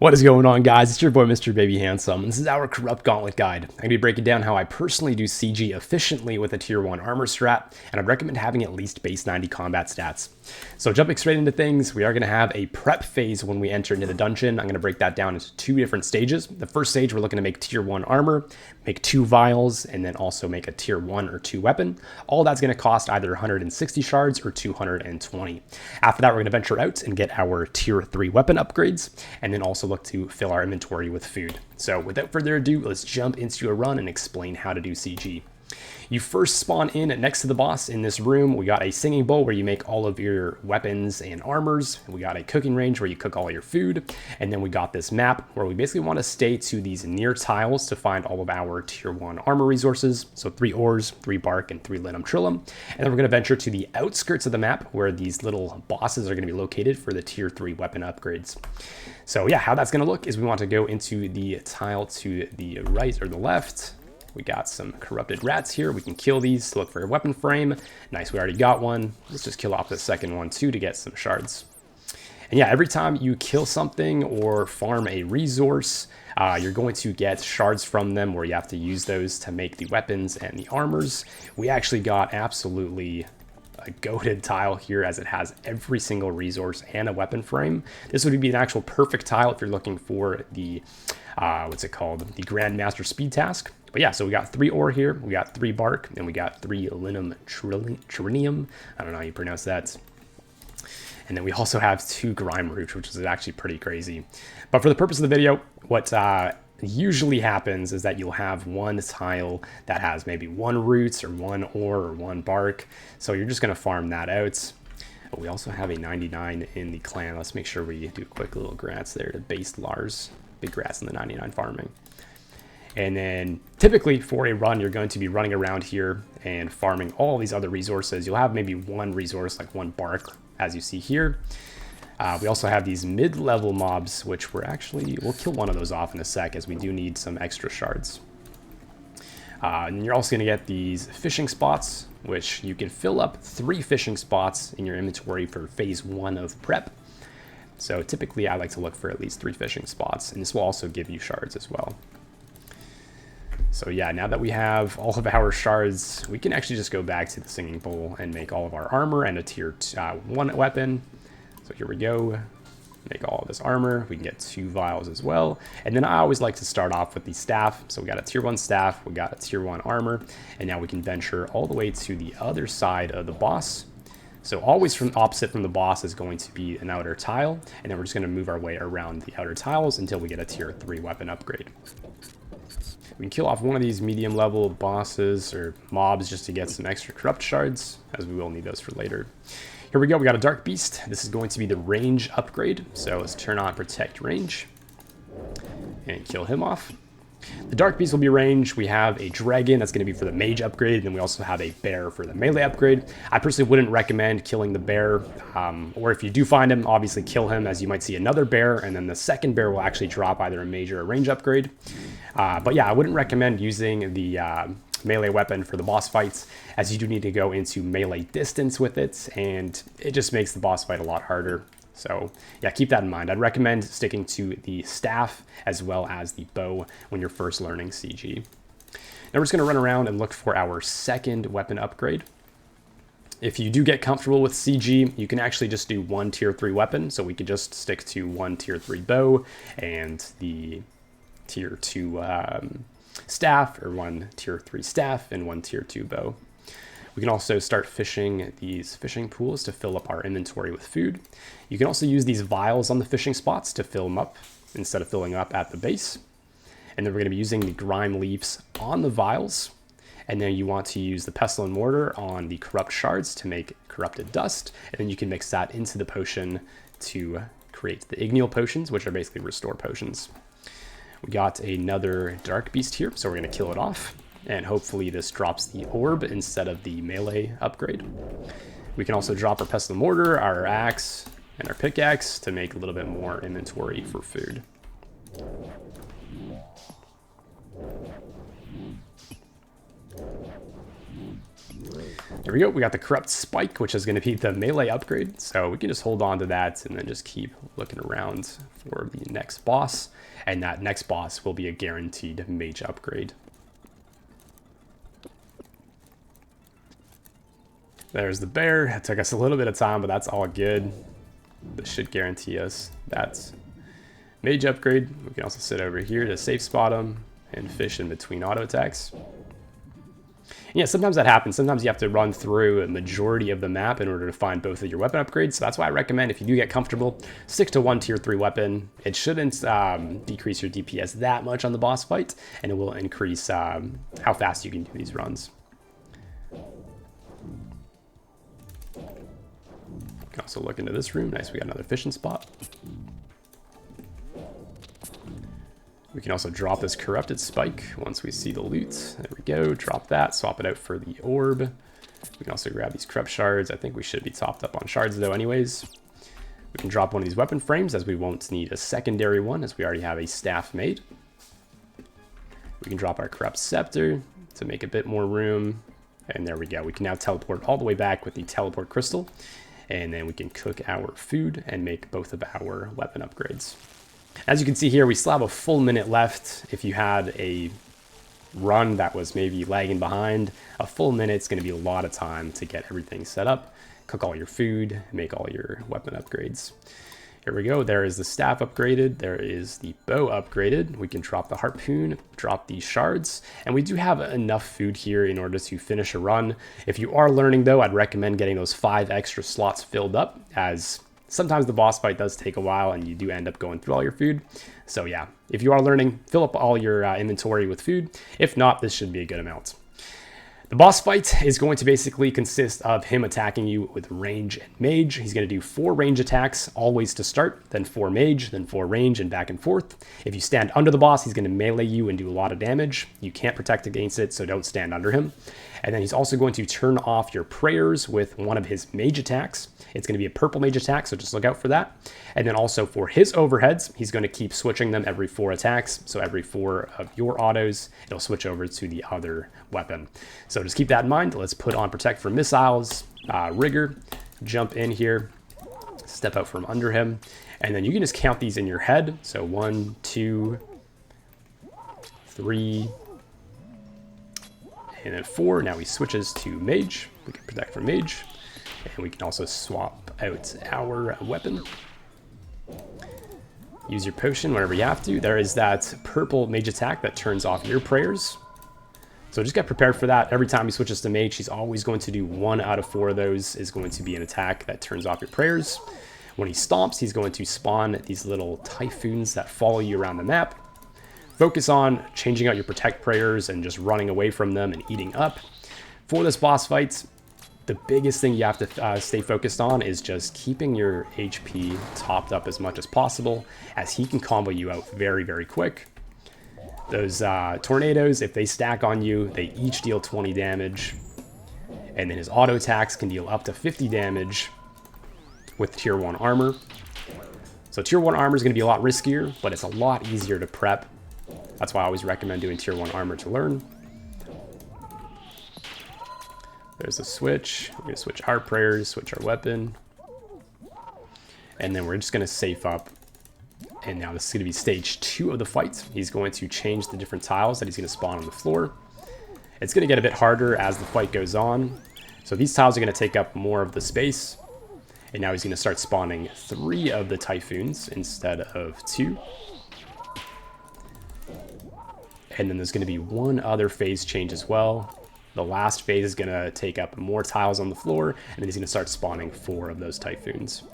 What is going on, guys? It's your boy, Mr. Baby Handsome, and this is our Corrupt Gauntlet Guide. I'm going to be breaking down how I personally do CG efficiently with a Tier 1 armor strat, and I'd recommend having at least base 90 combat stats. So jumping straight into things, we are going to have a prep phase when we enter into the dungeon. I'm going to break that down into two different stages. The first stage, we're looking to make Tier 1 armor, make 2 vials, and then also make a Tier 1 or 2 weapon. All that's going to cost either 160 shards or 220. After that, we're going to venture out and get our Tier 3 weapon upgrades, and then also look to fill our inventory with food. So without further ado, let's jump into a run and explain how to do CG. You first spawn in next to the boss in this room. We got a singing bowl where you make all of your weapons and armors. We got a cooking range where you cook all your food. And then we got this map where we basically want to stay to these near tiles to find all of our Tier 1 armor resources. So 3 ores, 3 bark, and 3 linum trillum. And then we're going to venture to the outskirts of the map where these little bosses are going to be located for the Tier 3 weapon upgrades. So yeah, how that's going to look is we want to go into the tile to the right or the left. We got some corrupted rats here. We can kill these to look for a weapon frame. Nice, we already got one. Let's just kill off the second one too to get some shards. And yeah, every time you kill something or farm a resource, you're going to get shards from them where you have to use those to make the weapons and the armors. We actually got absolutely a goated tile here as it has every single resource and a weapon frame. This would be an actual perfect tile if you're looking for the, what's it called? The Grandmaster Speed Task. But yeah, so we got 3 ore here, we got 3 bark, and we got 3 linum trillum. I don't know how you pronounce that. And then we also have 2 grime roots, which is actually pretty crazy. But for the purpose of the video, what usually happens is that you'll have one tile that has maybe 1 root or 1 ore or 1 bark. So you're just going to farm that out. But we also have a 99 in the clan. Let's make sure we do quick little grats there to base Lars. Big grats in the 99 farming. And then typically for a run, you're going to be running around here and farming all these other resources. You'll have maybe 1 resource, like 1 bark, as you see here. We also have these mid-level mobs, which we'll kill one of those off in a sec, as we do need some extra shards. And you're also going to get these fishing spots, which you can fill up 3 fishing spots in your inventory for phase 1 of prep. So typically I like to look for at least 3 fishing spots, and this will also give you shards as well. So yeah, now that we have all of our shards, we can actually just go back to the singing bowl and make all of our armor and a tier 1 weapon. So here we go, make all of this armor. We can get 2 vials as well. And then I always like to start off with the staff. So we got a tier 1 staff, we got a tier 1 armor, and now we can venture all the way to the other side of the boss. So always from opposite from the boss is going to be an outer tile, and then we're just going to move our way around the outer tiles until we get a tier 3 weapon upgrade. We can kill off one of these medium level bosses or mobs just to get some extra corrupt shards, as we will need those for later. Here we go, we got a dark beast. This is going to be the range upgrade. So let's turn on protect range and kill him off. The dark beast will be range. We have a dragon that's going to be for the mage upgrade, and then we also have a bear for the melee upgrade. I personally wouldn't recommend killing the bear, or if you do find him, obviously kill him, as you might see another bear, and then the second bear will actually drop either a mage or a range upgrade. But yeah, I wouldn't recommend using the melee weapon for the boss fights, as you do need to go into melee distance with it, and it just makes the boss fight a lot harder. So yeah, keep that in mind. I'd recommend sticking to the staff as well as the bow when you're first learning CG. Now we're just going to run around and look for our second weapon upgrade. If you do get comfortable with CG, you can actually just do 1 tier 3 weapon. So we could just stick to 1 tier 3 bow and the tier 2 staff, or 1 tier 3 staff and 1 tier 2 bow. We can also start fishing these fishing pools to fill up our inventory with food. You can also use these vials on the fishing spots to fill them up instead of filling up at the base. And then we're going to be using the grime leaves on the vials. And then you want to use the pestle and mortar on the corrupt shards to make corrupted dust. And then you can mix that into the potion to create the ignial potions, which are basically restore potions. We got another dark beast here, so we're going to kill it off. And hopefully this drops the orb instead of the melee upgrade. We can also drop our pestle and mortar, our axe, and our pickaxe to make a little bit more inventory for food. Here we go. We got the Corrupt Spike, which is going to be the melee upgrade. So we can just hold on to that and then just keep looking around for the next boss. And that next boss will be a guaranteed mage upgrade. There's the bear. It took us a little bit of time, but that's all good. This should guarantee us that mage upgrade. We can also sit over here to safe spot him and fish in between auto attacks. Yeah, sometimes that happens. Sometimes you have to run through a majority of the map in order to find both of your weapon upgrades. So that's why I recommend, if you do get comfortable, stick to one tier 3 weapon. It shouldn't decrease your DPS that much on the boss fight, and it will increase how fast you can do these runs. You can also look into this room. Nice, we got another fishing spot. We can also drop this Corrupted Spike once we see the loot. There we go, drop that, swap it out for the orb. We can also grab these Corrupt Shards. I think we should be topped up on shards though anyways. We can drop one of these weapon frames as we won't need a secondary one as we already have a staff made. We can drop our Corrupt Scepter to make a bit more room. And there we go, we can now teleport all the way back with the Teleport Crystal. And then we can cook our food and make both of our weapon upgrades. As you can see here, we still have a full minute left. If you had a run that was maybe lagging behind, a full minute's going to be a lot of time to get everything set up, cook all your food, make all your weapon upgrades. Here we go. There is the staff upgraded. There is the bow upgraded. We can drop the harpoon, drop the shards, and we do have enough food here in order to finish a run. If you are learning though, I'd recommend getting those 5 extra slots filled up, as sometimes the boss fight does take a while and you do end up going through all your food. So yeah, if you are learning, fill up all your inventory with food. If not, this should be a good amount. The boss fight is going to basically consist of him attacking you with range and mage. He's going to do 4 range attacks always to start, then 4 mage, then 4 range, and back and forth. If you stand under the boss, he's going to melee you and do a lot of damage. You can't protect against it, so don't stand under him. And then he's also going to turn off your prayers with one of his mage attacks. It's going to be a purple mage attack, so just look out for that. And then also for his overheads, he's going to keep switching them every 4 attacks. So every 4 of your autos, it'll switch over to the other weapon. So just keep that in mind. Let's put on Protect from Missiles, Rigor, jump in here, step out from under him. And then you can just count these in your head. So 1, 2, 3, and then 4. Now he switches to Mage. We can Protect from Mage. And we can also swap out our weapon. Use your potion whenever you have to. There is that purple mage attack that turns off your prayers. So just get prepared for that. Every time he switches to mage, he's always going to do 1 out of 4 of those is going to be an attack that turns off your prayers. When he stomps, he's going to spawn these little typhoons that follow you around the map. Focus on changing out your protect prayers and just running away from them and eating up. For this boss fight, the biggest thing you have to stay focused on is just keeping your HP topped up as much as possible, as he can combo you out very, very quick. Those tornadoes, if they stack on you, they each deal 20 damage. And then his auto attacks can deal up to 50 damage with tier 1 armor. So tier 1 armor is going to be a lot riskier, but it's a lot easier to prep. That's why I always recommend doing tier 1 armor to learn. There's a switch. We're going to switch our prayers, switch our weapon. And then we're just going to safe up. And now this is going to be stage 2 of the fight. He's going to change the different tiles that he's going to spawn on the floor. It's going to get a bit harder as the fight goes on. So these tiles are going to take up more of the space. And now he's going to start spawning 3 of the typhoons instead of 2. And then there's going to be 1 other phase change as well. The last phase is going to take up more tiles on the floor, and then he's going to start spawning 4 of those typhoons.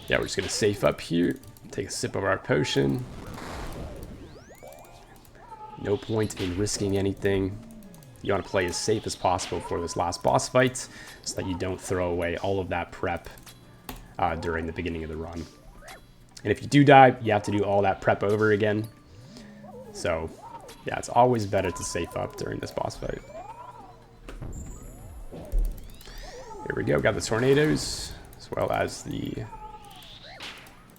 Yeah, we're just going to safe up here, take a sip of our potion. No point in risking anything. You want to play as safe as possible for this last boss fight, so that you don't throw away all of that prep during the beginning of the run. And if you do die, you have to do all that prep over again. So yeah, it's always better to safe up during this boss fight. Here we go, got the tornadoes, as well as the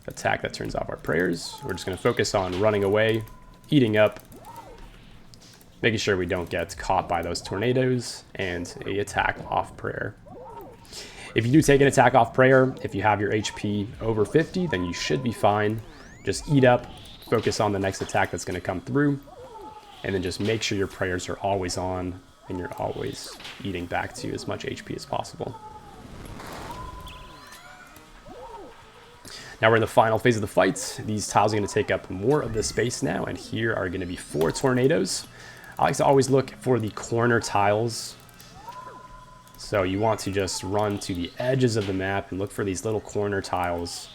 attack that turns off our prayers. We're just going to focus on running away, eating up, making sure we don't get caught by those tornadoes, and a attack off prayer. If you do take an attack off prayer, if you have your HP over 50, then you should be fine. Just eat up, focus on the next attack that's going to come through, and then just make sure your prayers are always on and you're always eating back to as much HP as possible. Now we're in the final phase of the fight. These tiles are going to take up more of the space now, and here are going to be 4 tornadoes. I like to always look for the corner tiles. So you want to just run to the edges of the map and look for these little corner tiles.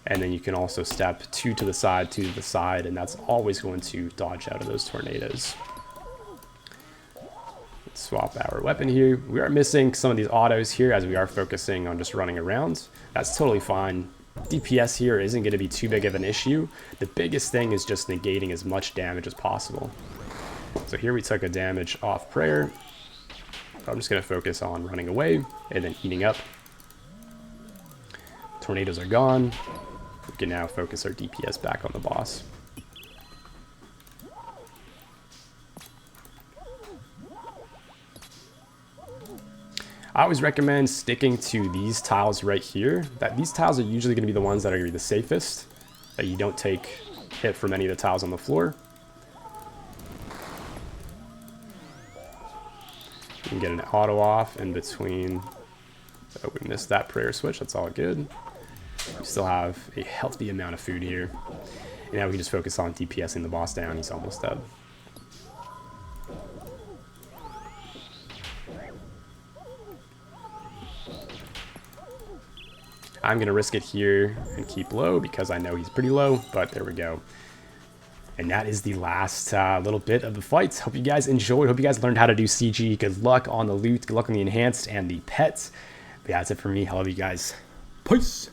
And then you can also step 2 to the side, and that's always going to dodge out of those tornadoes. Let's swap our weapon here. We are missing some of these autos here as we are focusing on just running around. That's totally fine. DPS here isn't going to be too big of an issue. The biggest thing is just negating as much damage as possible. So here we took a damage off prayer. I'm just going to focus on running away and then eating up. Tornadoes are gone. We can now focus our DPS back on the boss. I always recommend sticking to these tiles right here. These tiles are usually going to be the ones that are going to be the safest, that you don't take hit from any of the tiles on the floor. You can get an auto off in between. So we missed that prayer switch. That's all good. We still have a healthy amount of food here. And now we can just focus on DPSing the boss down. He's almost dead. I'm going to risk it here and keep low because I know he's pretty low, but there we go. And that is the last little bit of the fight. Hope you guys enjoyed. Hope you guys learned how to do CG. Good luck on the loot. Good luck on the enhanced and the pets. But yeah, that's it for me. I love you guys. Peace.